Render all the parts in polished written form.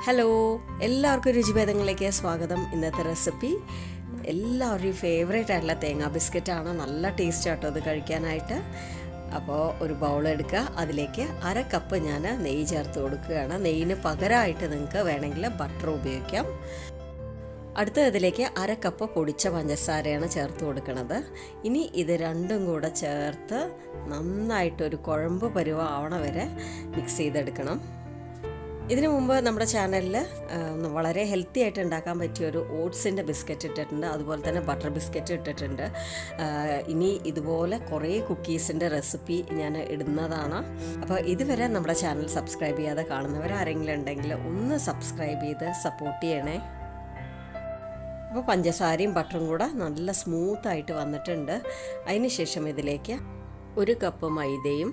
Hello, എല്ലാവർക്കും രുചിഭേദങ്ങളിലേക്ക് സ്വാഗതം. ഇന്നത്തെ റെസിപ്പി എല്ലാവരുടെയും ഫേവറേറ്റ് ആയിട്ടുള്ള തേങ്ങാ ബിസ്ക്കറ്റാണ്. നല്ല ടേസ്റ്റ് ആട്ടോ അത് കഴിക്കാനായിട്ട്. അപ്പോൾ ഒരു ബൗൾ എടുക്കുക, അതിലേക്ക് 1/2 കപ്പ് ഞാൻ നെയ്യ് ചേർത്ത് കൊടുക്കുകയാണ്. നെയ്യിന് പകരമായിട്ട് നിങ്ങൾക്ക് വേണമെങ്കിൽ ബട്ടർ ഉപയോഗിക്കാം. അടുത്ത ഇതിലേക്ക് 1/2 കപ്പ് പൊടിച്ച പഞ്ചസാരയാണ് ചേർത്ത് കൊടുക്കുന്നത്. ഇനി ഇത് രണ്ടും കൂടെ ചേർത്ത് നന്നായിട്ടൊരു കുഴമ്പ് പരുവം വരെ മിക്സ് ചെയ്തെടുക്കണം. ഇതിനു മുമ്പ് നമ്മുടെ ചാനലിൽ വളരെ ഹെൽത്തി ആയിട്ട് ഉണ്ടാക്കാൻ പറ്റിയൊരു ഓട്സിൻ്റെ ബിസ്ക്കറ്റ് ഇട്ടിട്ടുണ്ട്, അതുപോലെ തന്നെ ബട്ടർ ബിസ്ക്കറ്റ് ഇട്ടിട്ടുണ്ട്. ഇനി ഇതുപോലെ കുറേ കുക്കീസിൻ്റെ റെസിപ്പി ഞാൻ ഇടുന്നതാണ്. അപ്പോൾ ഇതുവരെ നമ്മുടെ ചാനൽ സബ്സ്ക്രൈബ് ചെയ്യാതെ കാണുന്നവരാരെങ്കിലും ഉണ്ടെങ്കിൽ ഒന്ന് സബ്സ്ക്രൈബ് ചെയ്ത് സപ്പോർട്ട് ചെയ്യണേ. അപ്പോൾ പഞ്ചസാരയും ബട്ടറും കൂടെ നല്ല സ്മൂത്തായിട്ട് വന്നിട്ടുണ്ട്. അതിന് ശേഷം ഇതിലേക്ക് 1 കപ്പ് മൈദയും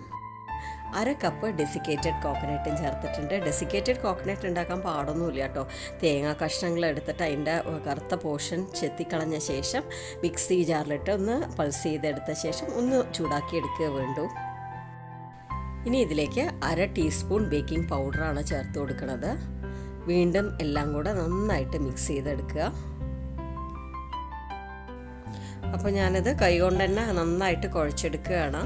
1/2 കപ്പ് ഡെസിക്കേറ്റഡ് കോക്കനട്ടും ചേർത്തിട്ടുണ്ട്. ഡെസിക്കേറ്റഡ് കോക്കനട്ട് ഉണ്ടാക്കാൻ പാടൊന്നുമില്ല കേട്ടോ. തേങ്ങാ കഷ്ണങ്ങൾ എടുത്തിട്ട് അതിൻ്റെ കറുത്ത പോർഷൻ ചെത്തിക്കളഞ്ഞ ശേഷം മിക്സി ജാറിലിട്ട് ഒന്ന് പൾസ് ചെയ്തെടുത്ത ശേഷം ഒന്ന് ചൂടാക്കി എടുക്കുക വേണ്ടു. ഇനി ഇതിലേക്ക് 1/2 ടീസ്പൂൺ ബേക്കിംഗ് പൗഡറാണ് ചേർത്ത് കൊടുക്കുന്നത്. വീണ്ടും എല്ലാം കൂടെ നന്നായിട്ട് മിക്സ് ചെയ്തെടുക്കുക. അപ്പോൾ ഞാനിത് കൈകൊണ്ട് തന്നെ നന്നായിട്ട് കുഴച്ചെടുക്കുകയാണ്.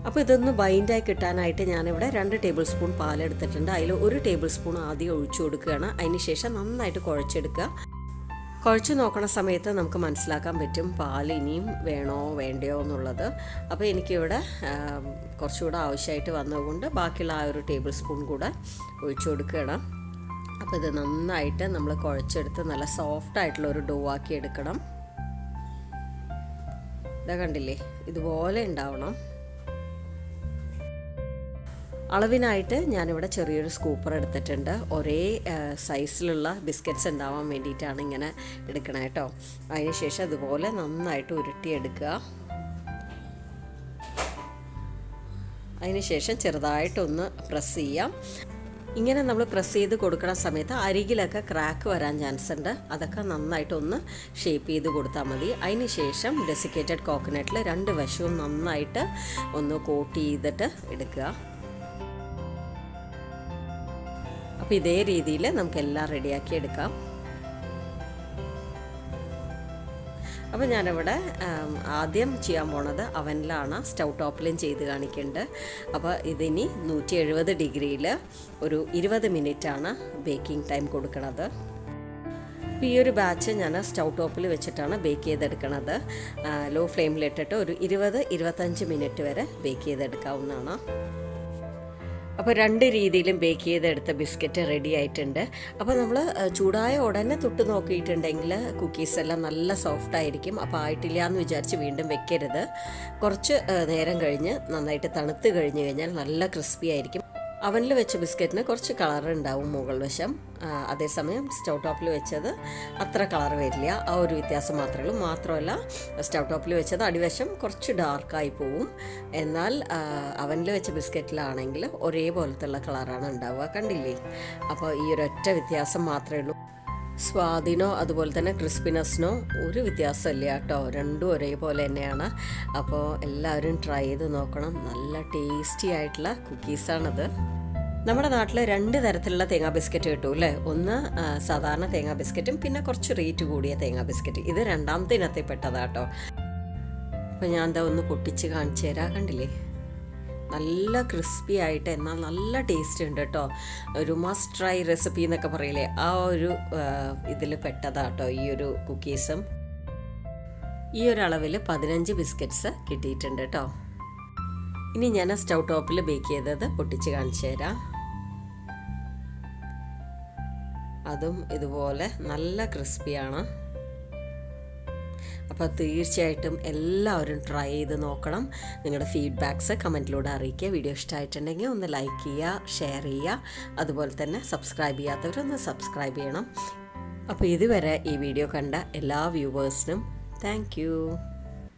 അപ്പോൾ ഇതൊന്ന് ബൈൻഡായി കിട്ടാനായിട്ട് ഞാനിവിടെ 2 ടേബിൾ സ്പൂൺ പാലെടുത്തിട്ടുണ്ട്. അതിൽ 1 ടേബിൾ സ്പൂൺ ആദ്യം ഒഴിച്ചു കൊടുക്കുകയാണ്. അതിന് ശേഷം നന്നായിട്ട് കുഴച്ചെടുക്കുക. കുഴച്ച് നോക്കണ സമയത്ത് നമുക്ക് മനസ്സിലാക്കാൻ പറ്റും പാൽ ഇനിയും വേണോ വേണ്ടയോ എന്നുള്ളത്. അപ്പോൾ എനിക്കിവിടെ കുറച്ചുകൂടെ ആവശ്യമായിട്ട് വന്നതുകൊണ്ട് ബാക്കിയുള്ള ആ 1 ടേബിൾ സ്പൂൺ കൂടെ ഒഴിച്ചു കൊടുക്കുകയാണ്. അപ്പോൾ ഇത് നന്നായിട്ട് നമ്മൾ കുഴച്ചെടുത്ത് നല്ല സോഫ്റ്റായിട്ടുള്ള ഒരു ഡോ ആക്കി എടുക്കണം. ഇതാ കണ്ടില്ലേ, ഇതുപോലെ ഉണ്ടാവണം. അളവിനായിട്ട് ഞാനിവിടെ ചെറിയൊരു സ്കൂപ്പർ എടുത്തിട്ടുണ്ട്. ഒരേ സൈസിലുള്ള ബിസ്ക്കറ്റ്സ് ഉണ്ടാവാൻ വേണ്ടിയിട്ടാണ് ഇങ്ങനെ എടുക്കണേ കേട്ടോ. അതിന് ശേഷം അതുപോലെ നന്നായിട്ട് ഉരുട്ടിയെടുക്കുക. അതിന് ശേഷം ചെറുതായിട്ടൊന്ന് പ്രസ് ചെയ്യാം. ഇങ്ങനെ നമ്മൾ പ്രസ് ചെയ്ത് കൊടുക്കുന്ന സമയത്ത് അരികിലൊക്കെ ക്രാക്ക് വരാൻ ചാൻസ് ഉണ്ട്. അതൊക്കെ നന്നായിട്ടൊന്ന് ഷേപ്പ് ചെയ്ത് കൊടുത്താൽ മതി. അതിന് ശേഷം ഡെസിക്കേറ്റഡ് കോക്കനട്ടിൽ 2 വശവും നന്നായിട്ട് ഒന്ന് കോട്ട് ചെയ്തിട്ട് എടുക്കുക. അപ്പോൾ ഇതേ രീതിയിൽ നമുക്കെല്ലാം റെഡിയാക്കി എടുക്കാം. അപ്പോൾ ഞാനിവിടെ ആദ്യം ചെയ്യാൻ പോണത് അവനിലാണ്, സ്റ്റൗ ടോപ്പിലും ചെയ്ത് കാണിക്കുന്നുണ്ട്. അപ്പോൾ ഇതിനി 170 ഡിഗ്രിയിൽ ഒരു 20 മിനിറ്റാണ് ബേക്കിംഗ് ടൈം കൊടുക്കുന്നത്. അപ്പോൾ ഈ ഒരു ബാച്ച് ഞാൻ സ്റ്റൗ ടോപ്പിൽ വെച്ചിട്ടാണ് ബേക്ക് ചെയ്തെടുക്കുന്നത്. ലോ ഫ്ലെയിമിലിട്ടിട്ട് ഒരു 20-25 മിനിറ്റ് വരെ ബേക്ക് ചെയ്തെടുക്കാവുന്നതാണ്. അപ്പോൾ 2 രീതിയിലും ബേക്ക് ചെയ്തെടുത്ത ബിസ്ക്കറ്റ് റെഡി ആയിട്ടുണ്ട്. അപ്പോൾ നമ്മൾ ചൂടായ ഉടനെ തൊട്ട് നോക്കിയിട്ടുണ്ടെങ്കിൽ കുക്കീസ് എല്ലാം നല്ല സോഫ്റ്റ് ആയിരിക്കും. അപ്പോൾ ആയിട്ടില്ല എന്ന് വിചാരിച്ച് വീണ്ടും വെക്കരുത്. കുറച്ച് നേരം കഴിഞ്ഞ് നന്നായിട്ട് തണുത്ത് കഴിഞ്ഞ് കഴിഞ്ഞാൽ നല്ല ക്രിസ്പി ആയിരിക്കും. അവനിൽ വെച്ച ബിസ്ക്കറ്റിന് കുറച്ച് കളർ ഉണ്ടാവും മുകൾ വശം. അതേസമയം സ്റ്റൗ ടോപ്പിൽ വെച്ചത് അത്ര കളർ വരില്ല. ആ ഒരു വ്യത്യാസം മാത്രമേ ഉള്ളൂ. മാത്രമല്ല സ്റ്റൗ ടോപ്പിൽ വെച്ചത് അടിവശം കുറച്ച് ഡാർക്കായി പോവും. എന്നാൽ അവനിൽ വെച്ച ബിസ്ക്കറ്റിലാണെങ്കിൽ ഒരേപോലത്തുള്ള കളറാണ് ഉണ്ടാവുക. കണ്ടില്ലേ? അപ്പോൾ ഈ ഒരൊറ്റ വ്യത്യാസം മാത്രമേ ഉള്ളൂ. സ്വാദിനോ അതുപോലെ തന്നെ ക്രിസ്പിനെസ്സിനോ ഒരു വ്യത്യാസമില്ല കേട്ടോ. രണ്ടും ഒരേപോലെ തന്നെയാണ്. അപ്പോൾ എല്ലാവരും ട്രൈ ചെയ്ത് നോക്കണം. നല്ല ടേസ്റ്റി ആയിട്ടുള്ള കുക്കീസാണത്. നമ്മുടെ നാട്ടിൽ 2 തരത്തിലുള്ള തേങ്ങാ ബിസ്ക്കറ്റ് കിട്ടും അല്ലേ. ഒന്ന് സാധാരണ തേങ്ങാ ബിസ്ക്കറ്റും പിന്നെ കുറച്ച് റേറ്റ് കൂടിയ തേങ്ങാ ബിസ്ക്കറ്റ്. ഇത് രണ്ടാമത്തെ ഇനത്തിൽ പെട്ടതാട്ടോ. അപ്പോൾ ഞാൻ എന്താ ഒന്ന് പൊട്ടിച്ച് കാണിച്ചു തരാം. കണ്ടില്ലേ, നല്ല ക്രിസ്പി ആയിട്ട് എന്നാൽ നല്ല ടേസ്റ്റ് ഉണ്ട് കേട്ടോ. ഒരു മസ്റ്റ് ട്രൈ റെസിപ്പി എന്നൊക്കെ പറയില്ലേ, ആ ഒരു ഇതിൽ പെട്ടതാട്ടോ ഈ ഒരു കുക്കീസും. ഈ ഒരു അളവിൽ 15 ബിസ്ക്കറ്റ്സ് കിട്ടിയിട്ടുണ്ട് കേട്ടോ. ഇനി ഞാൻ സ്റ്റൗ ടോപ്പിൽ ബേക്ക് ചെയ്തത് പൊട്ടിച്ച് കാണിച്ചു തരാം. അതും ഇതുപോലെ നല്ല ക്രിസ്പിയാണ്. അപ്പോൾ തീർച്ചയായിട്ടും എല്ലാവരും ട്രൈ ചെയ്ത് നോക്കണം. നിങ്ങളുടെ ഫീഡ്ബാക്ക്സ് കമൻറ്റിലൂടെ അറിയിക്കുക. വീഡിയോ ഇഷ്ടമായിട്ടുണ്ടെങ്കിൽ ഒന്ന് ലൈക്ക് ചെയ്യുക, ഷെയർ ചെയ്യുക. അതുപോലെ തന്നെ സബ്സ്ക്രൈബ് ചെയ്യാത്തവരൊന്ന് സബ്സ്ക്രൈബ് ചെയ്യണം. അപ്പോൾ ഇതുവരെ ഈ വീഡിയോ കണ്ട എല്ലാ വ്യൂവേഴ്സിനും താങ്ക് യു.